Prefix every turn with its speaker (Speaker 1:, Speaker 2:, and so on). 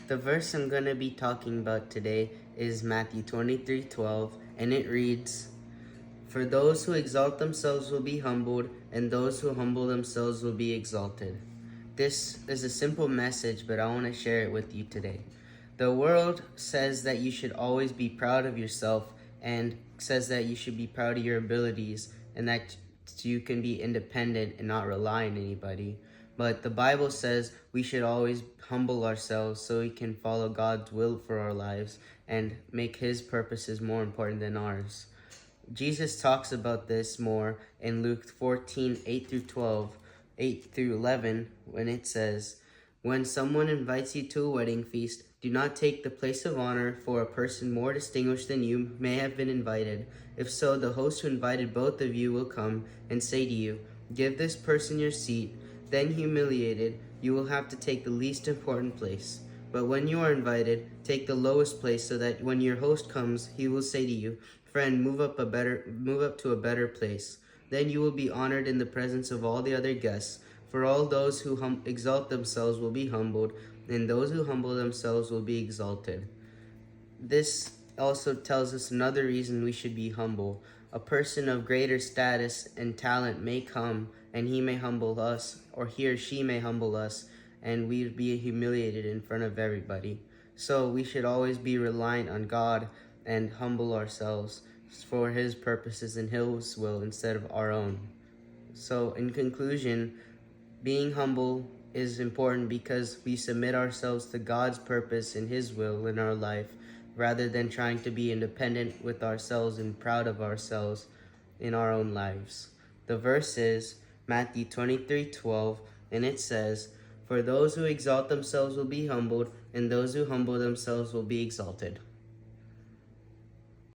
Speaker 1: The verse I'm going to be talking about today is Matthew 23:12, and it reads, "For those who exalt themselves will be humbled, and those who humble themselves will be exalted." This is a simple message, but I want to share it with you today. The world says that you should always be proud of yourself and says that you should be proud of your abilities and that you can be independent and not rely on anybody. But the Bible says we should always humble ourselves so we can follow God's will for our lives and make His purposes more important than ours. Jesus talks about this more in Luke 14:8 through 12, 8 through 11, when it says, "When someone invites you to a wedding feast, do not take the place of honor, for a person more distinguished than you may have been invited. If so, the host who invited both of you will come and say to you, 'Give this person your seat.' Then, humiliated, you will have to take the least important place. But when you are invited, take the lowest place, so that when your host comes, he will say to you, 'Friend, move up to a better place.' Then you will be honored in the presence of all the other guests. For all those who exalt themselves will be humbled, and those who humble themselves will be exalted." This also tells us another reason we should be humble. A person of greater status and talent may come, and he may humble us, or he or she may humble us, and we'd be humiliated in front of everybody. So we should always be reliant on God and humble ourselves for His purposes and His will instead of our own. So in conclusion, being humble is important because we submit ourselves to God's purpose and His will in our life, rather than trying to be independent with ourselves and proud of ourselves in our own lives. The verse is Matthew 23:12, and it says, "For those who exalt themselves will be humbled, and those who humble themselves will be exalted."